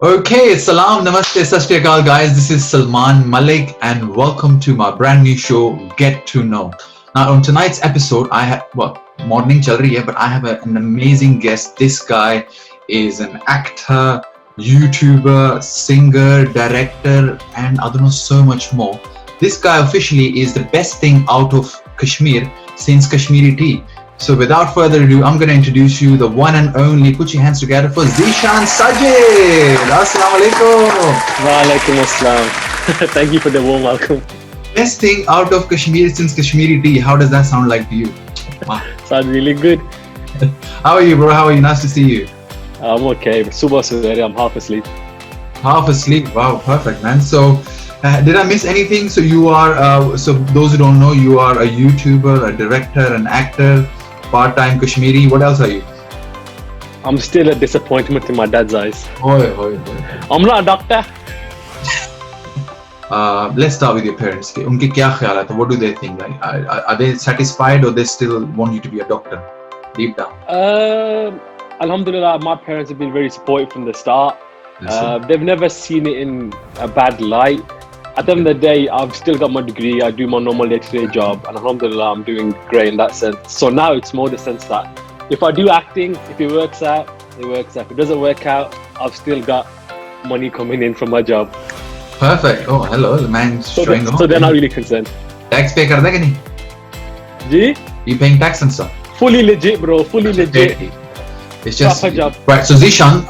Okay, salam, namaste, sat sri akal, guys. This is Salman Malik, and welcome to my brand new show, Get to Know. Now, on tonight's episode, I have morning chal rahi hai, but I have an amazing guest. This guy is an actor, YouTuber, singer, director, and I don't know so much more. This guy officially is the best thing out of Kashmir since Kashmiri tea. So without further ado, I'm going to introduce you the one and only. Put your hands together for Zeeshan Sajid. Assalamu alaikum. Walaikum assalam. Thank you for the warm welcome. Best thing out of Kashmir since Kashmiri tea. How does that sound like to you? Wow. Sounds really good. How are you, bro? How are you? Nice to see you. I'm okay. Subah Sudhari, I'm half asleep. Half asleep. Wow, perfect, man. So, did I miss anything? So you are, so those who don't know, you are a YouTuber, a director, an actor, part-time Kashmiri. What else are you? I'm still a disappointment in my dad's eyes. Oi. I'm not a doctor. Let's start with your parents. Unke kya khayal aata? What do they think? Like, are they satisfied or they still want you to be a doctor deep down? Alhamdulillah, my parents have been very supportive from the start. They've never seen it in a bad light. At the end of the day, I've still got my degree. I do my normal day-to-day job, and alhamdulillah, I'm doing great in that sense. So now it's more the sense that if I do acting, if it works out, it works out. If it doesn't work out, I've still got money coming in from my job. Perfect. Oh, hello, the man's showing off. So they're not really concerned. Tax pay karda ki nahi? Ji? You paying tax and stuff? Fully legit, bro. Fully legit. It's just proper job. Right. So Zeeshan,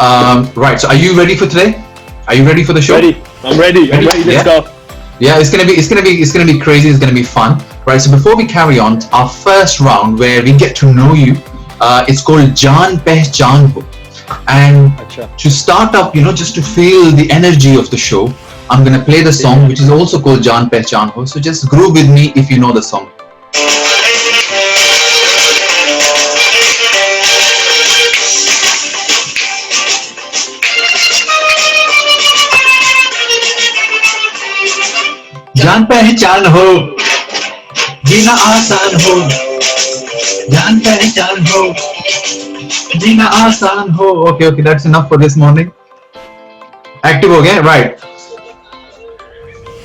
right. So are you ready for today? Are you ready for the show? Ready. I'm ready. Let's go. Yeah, it's gonna be crazy. It's gonna be fun, right? So before we carry on, our first round where we get to know you, it's called Jaan Pehchan Ho, and to start up, just to feel the energy of the show, I'm gonna play the song which is also called Jaan Pehchan Ho. So just groove with me if you know the song. जान पहचान हो जीना आसान हो जान पहचान हो जीना आसान हो okay that's enough for this morning. Active ho gaya, right?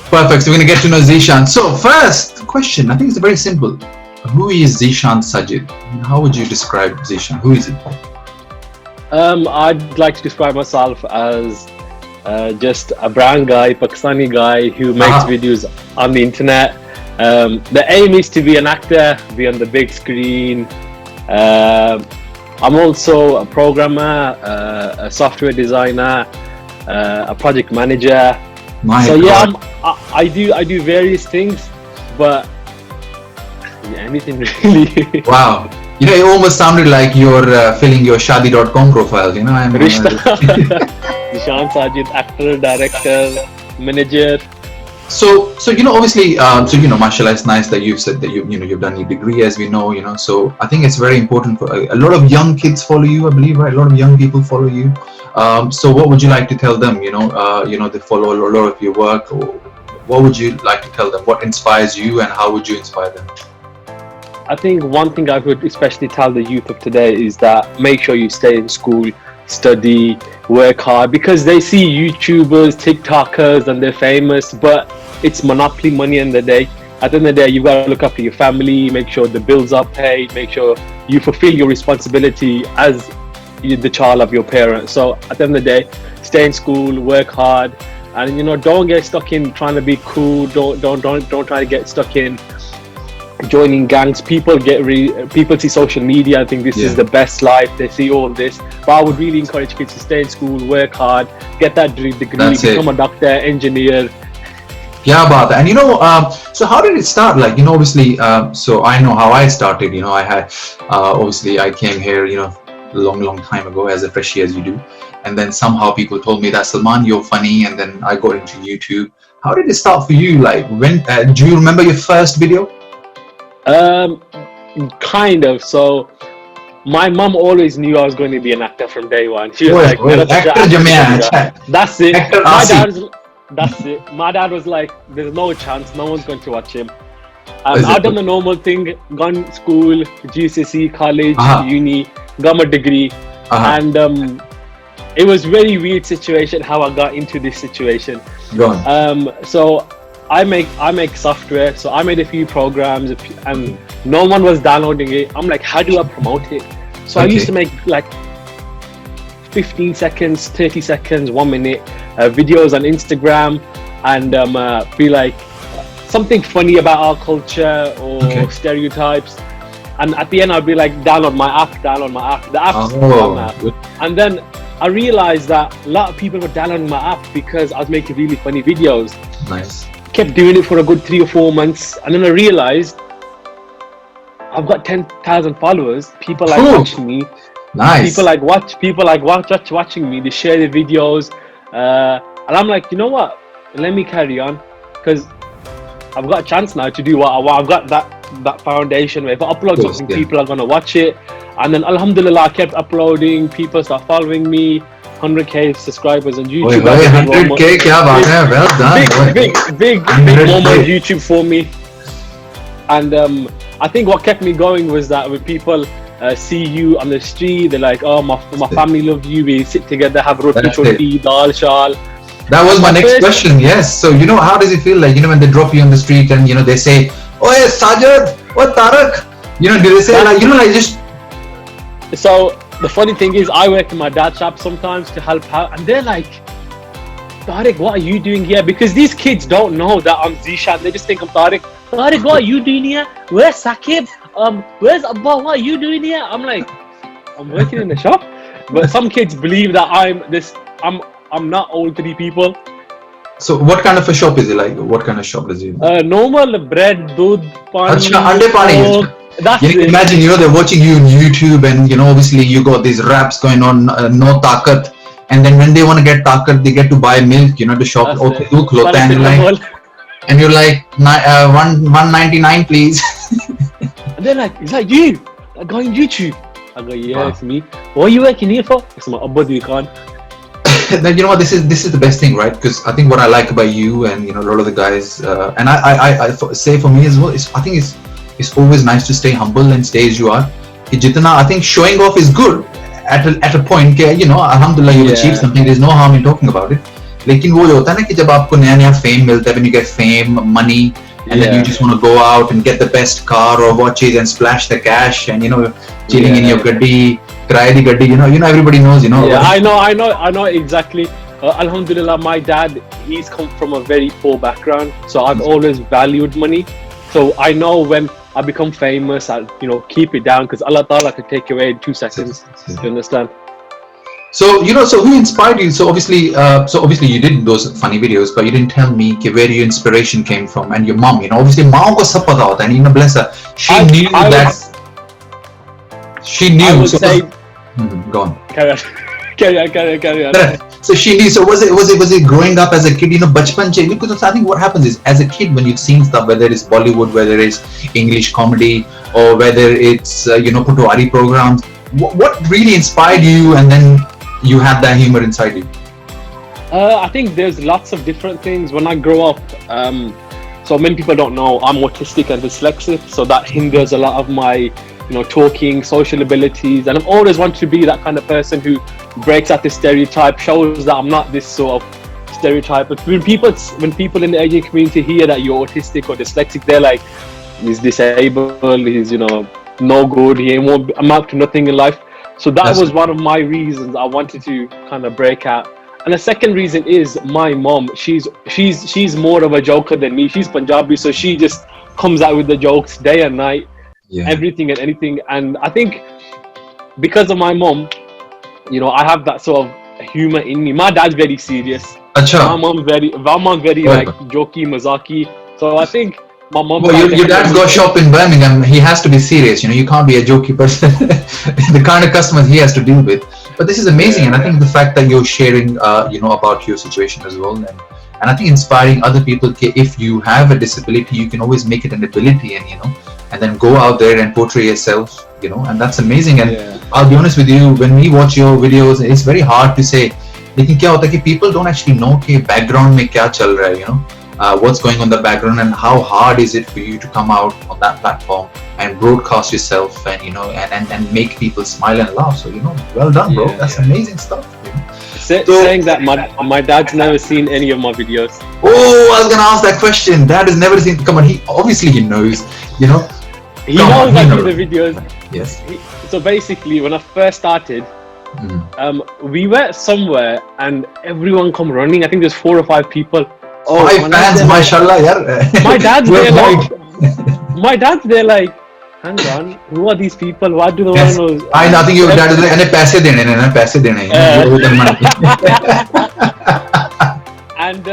Perfect. So we're gonna get to know Zeeshan. So first question, I think it's very simple. Who is Zeeshan Sajid? How would you describe Zeeshan? Who is he? I'd like to describe myself as just a brown guy, Pakistani guy who makes videos on the internet. The aim is to be an actor, be on the big screen. I'm also a programmer, a software designer, a project manager. I do various things, but anything really. Wow. It almost sounded like you're filling your Shadi.com profile. I'm Zeeshan Sajid, actor, director, manager. So obviously, mashallah, it's nice that you've said that you've done your degree, as we know, So I think it's very important for a lot of young kids follow you, I believe, right? A lot of young people follow you. So what would you like to tell them? They follow a lot of your work. Or what would you like to tell them? What inspires you, and how would you inspire them? I think one thing I would especially tell the youth of today is that make sure you stay in school, study, work hard, because they see YouTubers, TikTokers, and they're famous, but it's monopoly money in the day. At the end of the day, you've got to look after your family, make sure the bills are paid, make sure you fulfill your responsibility as the child of your parents. So at the end of the day, stay in school, work hard, and don't get stuck in trying to be cool. Don't try to get stuck in joining gangs. People see social media and think this is the best life. They see all this, but I would really encourage kids to stay in school, work hard, get that degree, become a doctor, engineer. Yeah, about that. And so how did it start? Like, obviously, so I know how I started. I had obviously I came here, a long time ago as a freshie, as you do, and then somehow people told me that Salman, you're funny, and then I got into YouTube. How did it start for you? Like, when do you remember your first video? Kind of. So my mom always knew I was going to be an actor from day one. She was like, that's it. That's it. My dad was like, there's no chance, no one's going to watch him. I've done the normal thing, gone school, GCSE, college, uni, got my degree, and it was very weird situation how I got into this situation. Go on. So I make software. So I made a few programs, and no one was downloading it. I'm like, how do I promote it? So I used to make like 15 seconds, 30 seconds, 1 minute videos on Instagram, and be like something funny about our culture or stereotypes. And at the end, I'd be like, download my app. The app's Good. And then I realized that a lot of people were downloading my app because I was making really funny videos. Nice. Kept doing it for a good 3 or 4 months, and then I realized I've got 10,000 followers. People like watching me. Nice. People like watching me. They share the videos, and I'm like, you know what? Let me carry on, because I've got a chance now to do what I want. I've got that foundation where if I upload something, people are gonna watch it. And then Alhamdulillah, I kept uploading. People start following me. 100k subscribers on YouTube. 100k, kya baat hai? Well done. Big moment on YouTube for me. And I think what kept me going was that when people see you on the street, they're like, oh, my family love you. We sit together, have roti choti, dal shal. That was my next question. Yes. So how does it feel like when they drop you on the street and they say, "Oh, Sajid, oh Tarak," do they say like just? So the funny thing is, I work in my dad's shop sometimes to help out, and they're like, "Tariq, what are you doing here?" Because these kids don't know that I'm Zeeshan. They just think I'm Tariq. Tariq, what are you doing here? Where's Saqib? Where's Abba? What are you doing here? I'm like, I'm working in the shop. But some kids believe that I'm not all three people. So what kind of a shop is it like? What kind of shop is it? Normal bread, doodh, pani. Achha, ande pani. That's imagine, they're watching you on YouTube, and obviously you got these raps going on, no takat, and then when they want to get takat, they get to buy milk, to shop. Okay, do khulota, and you're like, 199, please. And they're like, is that you? I go on YouTube. I go, yeah, it's me. What are you working here for? It's my Abba Dukan. Then what, this is the best thing, right? Because I think what I like about you and a lot of the guys, and I say for me as well, I think it's always nice to stay humble and stay as you are. I think showing off is good at a point. Alhamdulillah, you've achieved something. There's no harm in talking about it. लेकिन वो होता है ना कि जब आपको नया fame मिलता है, when you get fame, money, and then you just want to go out and get the best car or watches and splash the cash and chilling in your gaddi, kirai di gaddi, everybody knows, Yeah, I know exactly. Alhamdulillah, my dad, he's come from a very poor background, so I've always valued money. So I know when I become famous, I'll keep it down, because Allah Ta'ala can take away in 2 seconds. You understand? So so who inspired you? So obviously you did those funny videos, but you didn't tell me where your inspiration came from. And your mom, obviously mom ko sab pata hota hai, and bless her, she knew that. She knew. I would say. Go on. Carry on. So she knew. So was it growing up as a kid? Bachpan che, because I think what happens is, as a kid, when you've seen stuff, whether it's Bollywood, whether it's English comedy, or whether it's Potwari programs, what really inspired you, and then you had that humor inside you? I think there's lots of different things. When I grow up, so many people don't know I'm autistic and dyslexic, so that hinders a lot of my talking, social abilities, and I've always wanted to be that kind of person who breaks out the stereotype, shows that I'm not this sort of stereotype. But when people in the Asian community hear that you're autistic or dyslexic, they're like, he's disabled, he's no good, he won't amount to nothing in life. So that was one of my reasons I wanted to kind of break out. And the second reason is my mom. She's more of a joker than me. She's Punjabi, so she just comes out with the jokes day and night, everything and anything. And I think because of my mom, I have that sort of humor in me. My dad's very serious. Achha. My mom's very like jokey, mazaki. So I think my mom. Well, your dad's got a shop in Birmingham. He has to be serious. You can't be a jokey person. The kind of customers he has to deal with. But this is amazing, and I think the fact that you're sharing, about your situation as well, and I think inspiring other people. If you have a disability, you can always make it an ability, and then go out there and portray yourself, and that's amazing. And I'll be honest with you, when we watch your videos, it's very hard to say. लेकिन क्या होता है कि people don't actually know कि background में क्या चल रहा है, what's going on in the background, and how hard is it for you to come out on that platform and broadcast yourself, and and make people smile and laugh. So well done, bro. That's amazing stuff. So, saying that my dad's never seen any of my videos. oh, I was gonna ask that question. Dad has never seen. Come on, he obviously he knows. You know. He Come knows on, I he do knows. the videos. Yes. So basically, when I first started, we were somewhere and everyone come running. I think there's 4 or 5 people. Oh, 5 when I fans, say my- mashallah, yaar. My dad's there like, Worldwide. my dad's there like, hang on, who are these people? What do they Yes. want to? I think your dad is like, "Ane paise dene ne, na paise dene." You know, you owe them money. And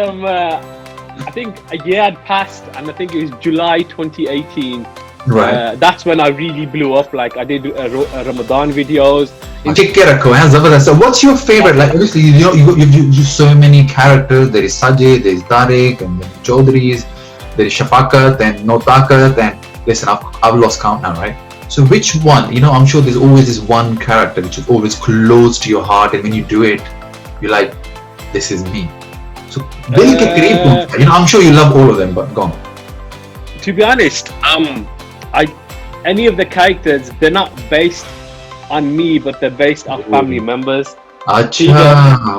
I think a year had passed, and I think it was July 2018. Right. That's when I really blew up. Like I did Ramadan videos. Kick ke rakho, hai, zabardast. So what's your favorite? Like obviously you know you so many characters. There is Sajid, there is Tariq, and then Chaudhry's, there is Shafaqat, and No Takat, and listen, I've lost count now, right? So which one? You know, I'm sure there's always this one character which is always close to your heart, and when you do it, you're like, this is me. So dil ke kareeb kaun sa hai? You know, I'm sure you love all of them, but go on. To be honest, any of the characters, they're not based on me, but they're based on family members. Acha.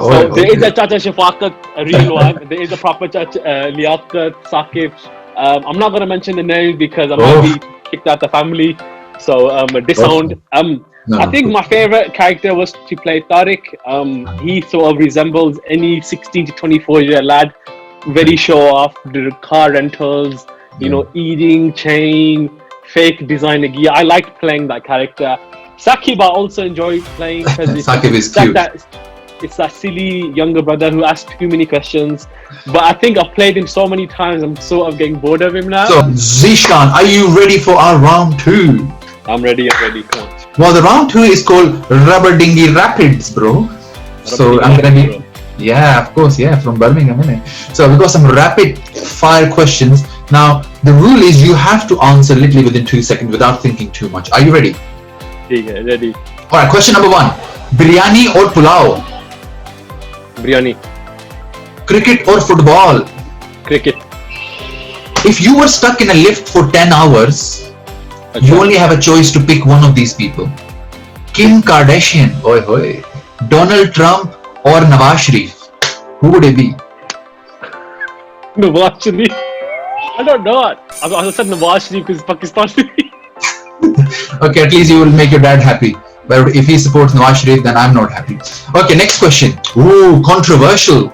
So there is a Chacha Shafaqat, a real one. There is a proper Chacha Liaquat, Saqib. I'm not going to mention the name because I might be kicked out the family. So disowned. I think my favorite character was to play Tariq. He sort of resembles any 16 to 24-year lad. Very show off, the car rentals, you know, eating, chain, fake designer gear. I liked playing that character. Saqib I also enjoyed playing because Saqib is cute. It's that silly younger brother who asks too many questions. But I think I've played him so many times, I'm sort of getting bored of him now. So Zeeshan, are you ready for our round 2? I'm ready. Come on. Well, the round 2 is called Rubber Dinghy Rapids, bro. So I'm gonna be, yeah, of course, yeah, from Birmingham, innit? So we've got some rapid fire questions. Now the rule is you have to answer literally within 2 seconds without thinking too much. Are you ready? Yeah, ready. All right. Question number 1: biryani or pulao? Biryani. Cricket or football? Cricket. If you were stuck in a lift for 10 hours, you only have a choice to pick one of these people. Kim Kardashian, oi hoi, Donald Trump or Nawaz Sharif. Who would it be? Nawaz Sharif. I don't know. I said Nawaz Sharif because Pakistani. Okay, at least you will make your dad happy. But if he supports Nawaz Sharif, then I'm not happy. Okay, next question. Ooh, controversial.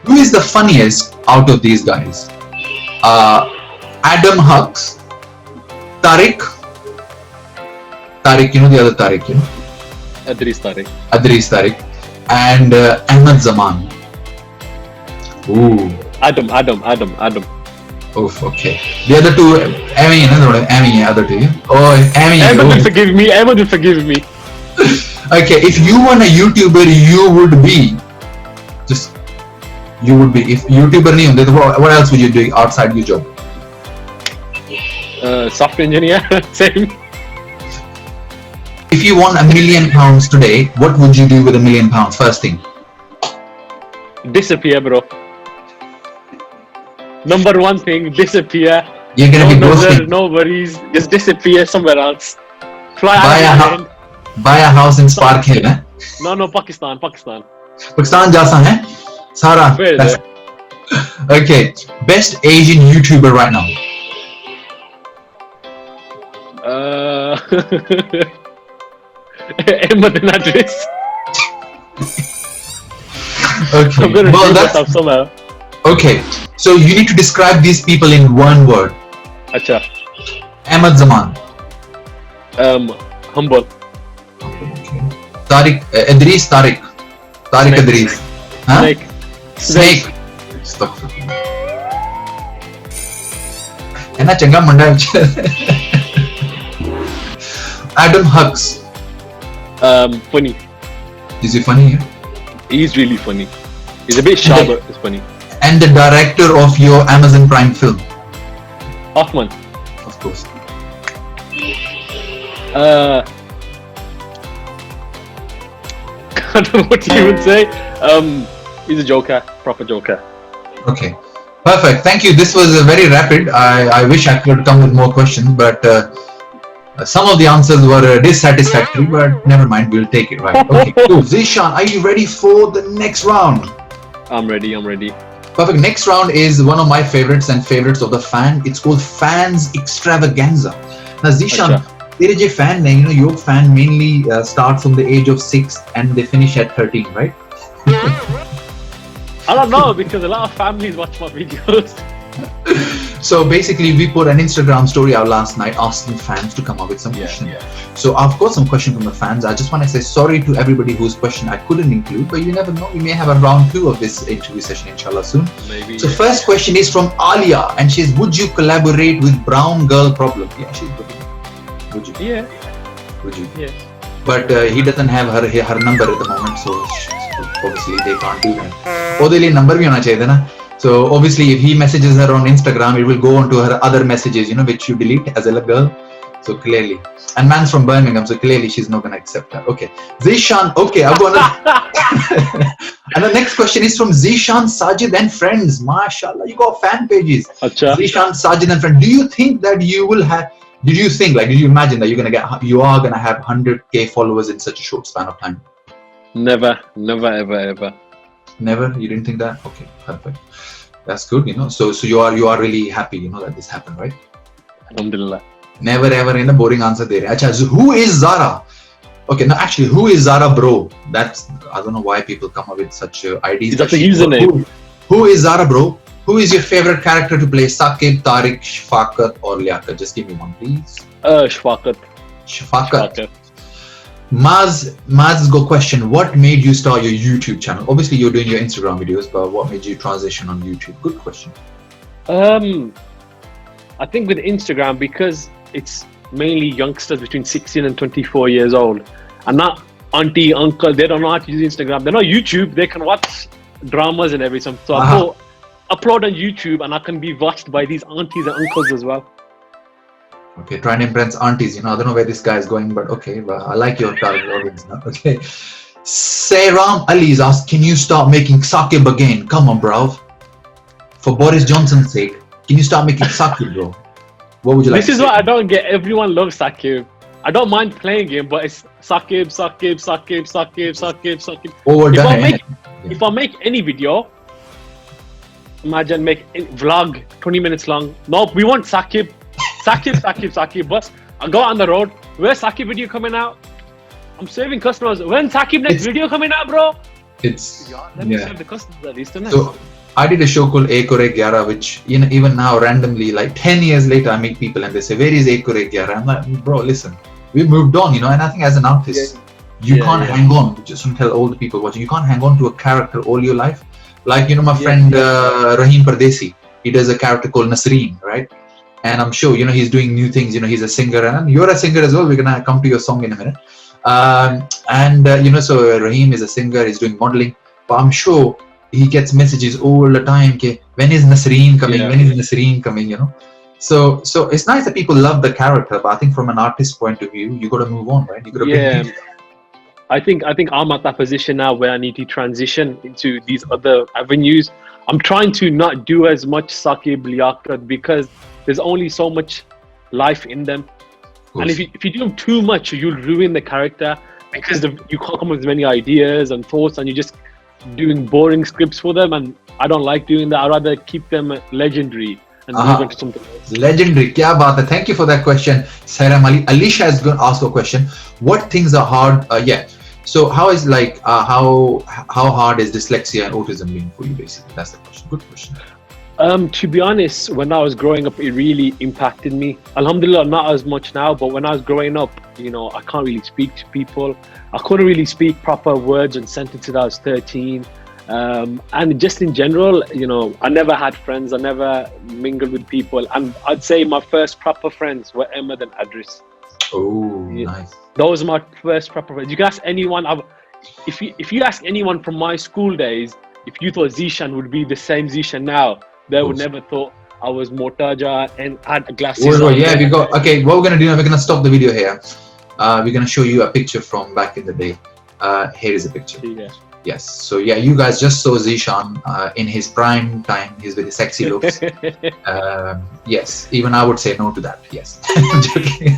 Who is the funniest out of these guys? Adam Hux, Tariq, you know the other Tariq, you know? Adris Tariq. And Ahmed Zaman. Ooh. Adam. Oof, okay. The other two, Amy, other two. Oh, Amy. Ahmed will forgive me. Okay, if you were a YouTuber, you would be. If YouTuber nahi hunde, what else would you do outside your job? Software engineer, same. If you won £1 million today, what would you do with £1 million? First thing. Disappear, bro. Number one thing, disappear. You're gonna be ghosting. No worries, just disappear somewhere else. Fly out. Buy a house in Spark Hill, eh? No, Pakistan. Pakistan jasa hai? Sara. Okay, best Asian YouTuber right now. Ahmed and Adris. Okay. I'm gonna well, that's myself somehow. Okay, so you need to describe these people in one word. Acha. Ahmed Zaman. Humble. Tariq, Idris Tariq. Tariq Idris. Huh? Snake. Stop. Enna changa manda. Adam Hux. Funny. Is he funny? Yeah? He's really funny. He's a bit shy, but it's funny. And the director of your Amazon Prime film? Hoffman. Of course. I don't know what you would say. He's a joker, proper joker. Okay, perfect. Thank you. This was very rapid. I wish I could come with more questions, but Some of the answers were dissatisfactory, but never mind, we'll take it, right? Okay, cool. Zeeshan, are you ready for the next round? I'm ready. I'm ready. Perfect. Next round is one of my favorites and favorites of the fan. It's called Fans Extravaganza. Now, Zeeshan, तेरे जो fan ने, your fan mainly start from the age of 6 and they finish at 13, right? I don't know because a lot of families watch my videos. So basically, we put an Instagram story out last night asking fans to come up with some questions. So I've got some questions from the fans. I just want to say sorry to everybody whose question I couldn't include, but you never know. We may have a round 2 of this interview session, inshallah, soon. Maybe. So first question is from Alia, and she says, would you collaborate with Brown Girl Problem? Yeah, she's good. Would you? Yeah. Would you? Yeah. But he doesn't have her number at the moment, so obviously they can't do that. ਉਹਦੇ ਲਈ number भी होना चाहिए ना. So obviously, if he messages her on Instagram, it will go on to her other messages, which you delete as a girl. So clearly, and man's from Birmingham, so clearly she's not gonna accept that. Okay, Zeeshan. Okay, I'll go on. And the next question is from Zeeshan Sajid and friends. MashaAllah, you got fan pages. Achha. Zeeshan Sajid and friends. Do you think that you will have? Did you imagine that you are gonna have 100k followers in such a short span of time? Never, ever. Never? You didn't think that? Okay, perfect. That's good, So you are really happy, that this happened, right? Alhamdulillah. Never ever in a boring answer there. Achha, so who is Zara? Okay, no, actually, who is Zara Bro? That's, I don't know why people come up with such IDs. That's a username. Who is Zara Bro? Who is your favorite character to play? Saqib, Tariq, Shafaqat or Liaquat? Just give me one, please. Shafaqat. Maz has got a question. What made you start your YouTube channel? Obviously, you're doing your Instagram videos, but what made you transition on YouTube? Good question. I think with Instagram, because it's mainly youngsters between 16 and 24 years old, and not auntie, uncle, they don't know how to use Instagram. They're not YouTube. They can watch dramas and everything. So I thought, upload on YouTube and I can be watched by these aunties and uncles as well. Okay, trying to impress aunties. I don't know where this guy is going, but okay. But I like your target audience now. Okay. Sairam Ali is asked, can you start making Saqib again? Come on, bro. For Boris Johnson's sake, can you start making Saqib, bro? What would you like This is what I don't get. Everyone loves Saqib. I don't mind playing him, but it's Saqib. Overdone. If I make any video, imagine make a vlog 20 minutes long. No, we want Saqib. Saqib. But I go on the road. Where's Saqib video coming out? I'm saving customers. When Saqib next video coming out, bro? Let me save the customers at least. So I did a show called Ek Aur Ek Gyara, which even now randomly, like 10 years later, I meet people and they say, where is Ek Aur Ek Gyara? I'm like, bro, listen, we moved on, and I think as an artist, you can't hang on. Just to tell all the people watching, you can't hang on to a character all your life. Like my friend Rahim Pardesi, he does a character called Nasreen, right? And I'm sure he's doing new things. He's a singer, and you're a singer as well. We're gonna come to your song in a minute. So Rahim is a singer. He's doing modeling, but I'm sure he gets messages all the time. Okay, when is Nasreen coming? When is Nasreen coming? So it's nice that people love the character, but I think from an artist's point of view, you got to move on, right? You got to I think I'm at that position now where I need to transition into these other avenues. I'm trying to not do as much Saqib, Liaquat because there's only so much life in them. And if you do too much, you'll ruin the character because you can't come up with many ideas and thoughts, and you're just doing boring scripts for them. And I don't like doing that. I'd rather keep them legendary and move on to something else. Legendary. Kya baat hai. Thank you for that question, Sairam Ali. Alicia is going to ask a question. What things are hard? So how is how hard is dyslexia and autism being for you? Basically, that's the question. Good question. To be honest, when I was growing up, it really impacted me. Alhamdulillah, not as much now, but when I was growing up, I can't really speak to people. I couldn't really speak proper words and sentences. I was 13. And just in general, I never had friends. I never mingled with people. And I'd say my first proper friends were Ahmed and Adris. Oh, nice. Those are my first proper friends. You can ask anyone. If you ask anyone from my school days, if you thought Zeeshan would be the same Zeeshan now, they would never thought I was Mortaja and had glasses. We got. Okay, what we're gonna do now? We're gonna stop the video here. We're gonna show you a picture from back in the day. Here is a picture. Yes. So yeah, you guys just saw Zeeshan in his prime time, his very sexy looks. Yes, even I would say no to that. Yes. I'm joking.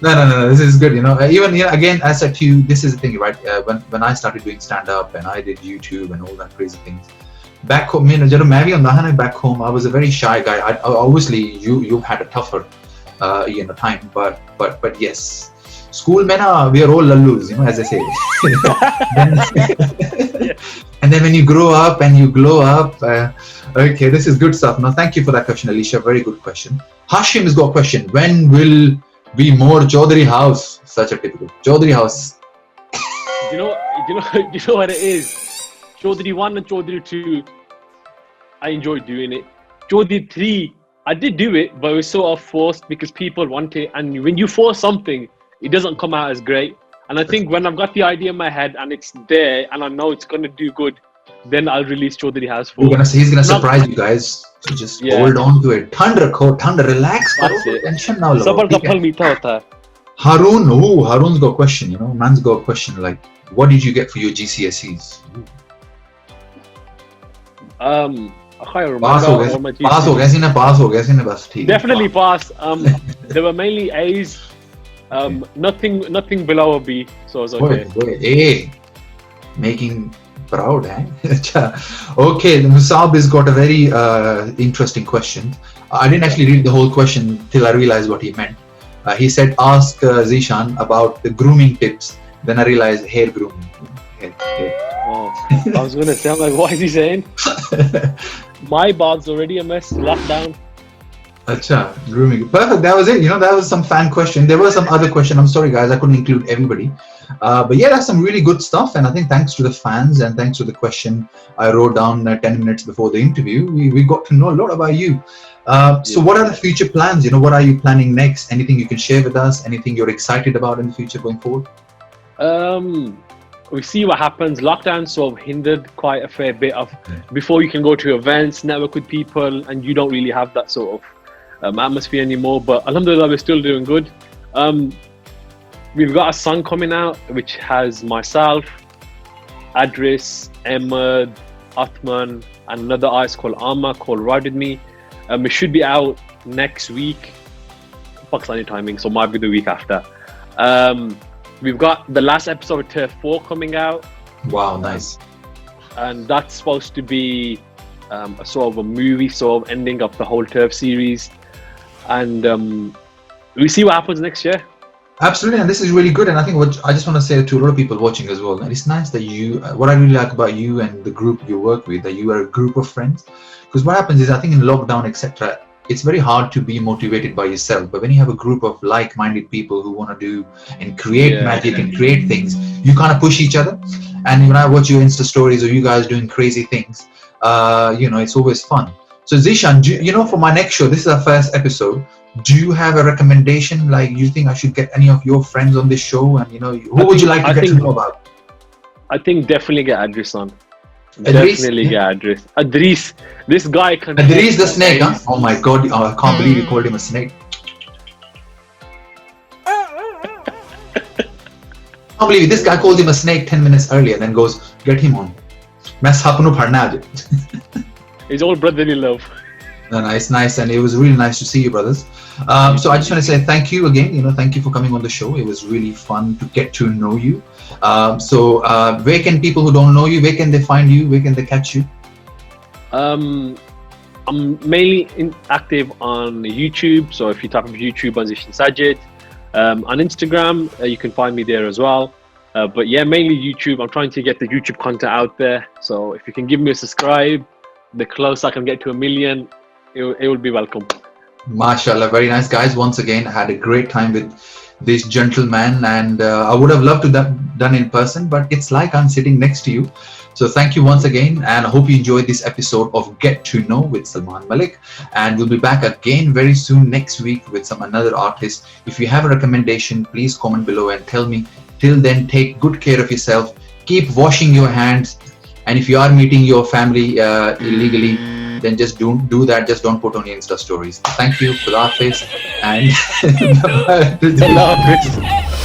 No. This is good. Even again, I said to you, this is the thing, right? When I started doing stand up and I did YouTube and all that crazy things. Back home, back home, I was a very shy guy. Obviously, you've had a tougher, time, but yes. School mein we are all lallus, as I say. And then when you grow up and you glow up, okay, this is good stuff. Now, thank you for that question, Alicia. Very good question. Hashim has got a question. When will be more Chaudhary House? Such a typical Chaudhary House. You know what it is. Chaudhary 1 and Chaudhary 2, I enjoyed doing it. Chaudhary 3, I did do it, but it was sort of forced because people want it. And when you force something, it doesn't come out as great. And I think when I've got the idea in my head and it's there and I know it's going to do good, then I'll release Chaudhary House 4. He's going to surprise you guys. So just hold on to it. Thunder, relax. That's it. Tension now. Sabar ka phal meetha hota hai. Harun's got a question, man's got a question like, what did you get for your GCSEs? I can't remember all my GCSEs. Definitely pass. They were mainly A's. Nothing below a B, so it's okay. Hey, making proud, eh? Okay, Musab has got a very interesting question. I didn't actually read the whole question till I realized what he meant. He said, ask Zeeshan about the grooming tips. Then I realized hair grooming. Hair. Oh, I was going to say, I'm like, what is he saying? My bald's already a mess, lockdown. Acha, grooming. Perfect. That was it. That was some fan question. There were some other question. I'm sorry, guys. I couldn't include everybody. But yeah, that's some really good stuff. And I think thanks to the fans and thanks to the question I wrote down 10 minutes before the interview, we got to know a lot about you. So what are the future plans? What are you planning next? Anything you can share with us? Anything you're excited about in the future going forward? We see what happens. Lockdown sort of hindered quite a fair bit of before you can go to events, network with people, and you don't really have that sort of atmosphere anymore. But alhamdulillah, we're still doing good. We've got a song coming out which has myself, Adris, Ahmed, Athman, and another artist called Amma called Ride With Me. It should be out next week, Pakistani timing, so might be the week after. We've got the last episode of Turf 4 coming out. Wow, nice. And that's supposed to be a sort of a movie sort of ending of the whole Turf series. And we see what happens next year. Absolutely, and this is really good. And I think what I just want to say to a lot of people watching as well, and it's nice that what I really like about you and the group you work with, that you are a group of friends. Because what happens is, I think in lockdown, etc., it's very hard to be motivated by yourself. But when you have a group of like-minded people who want to do and create magic and create things, you kind of push each other. And when I watch your Insta stories or you guys doing crazy things, it's always fun. So Zeeshan, for my next show, this is our first episode. Do you have a recommendation? Like, you think I should get any of your friends on this show? And who would you like to get to know about? I think definitely get Adris on. Definitely get Adris. This guy can. Adris the snake, huh? Oh my god! I can't believe you called him a snake. I can't believe it. This guy called him a snake 10 minutes earlier, then goes, get him on. It's all brotherly love. No, nice, and it was really nice to see you, brothers. So I just want to say thank you again. Thank you for coming on the show. It was really fun to get to know you. So where can people who don't know you, where can they find you? Where can they catch you? I'm mainly active on YouTube. So if you type of YouTube, Is Zeeshan Sajid. On Instagram, you can find me there as well. But yeah, mainly YouTube. I'm trying to get the YouTube content out there. So if you can give me a subscribe, the closer I can get to 1 million, it will be welcome. MashaAllah, very nice, guys. Once again, I had a great time with this gentleman, and I would have loved to done in person, but it's like I'm sitting next to you. So thank you once again, and I hope you enjoyed this episode of Get to Know with Salman Malik, and we'll be back again very soon next week with another artist. If you have a recommendation, please comment below and tell me. Till then, take good care of yourself, keep washing your hands, and if you are meeting your family illegally, then just don't do that. Just don't put on your Insta stories. Thank you. Khudafis and Allah Hafiz.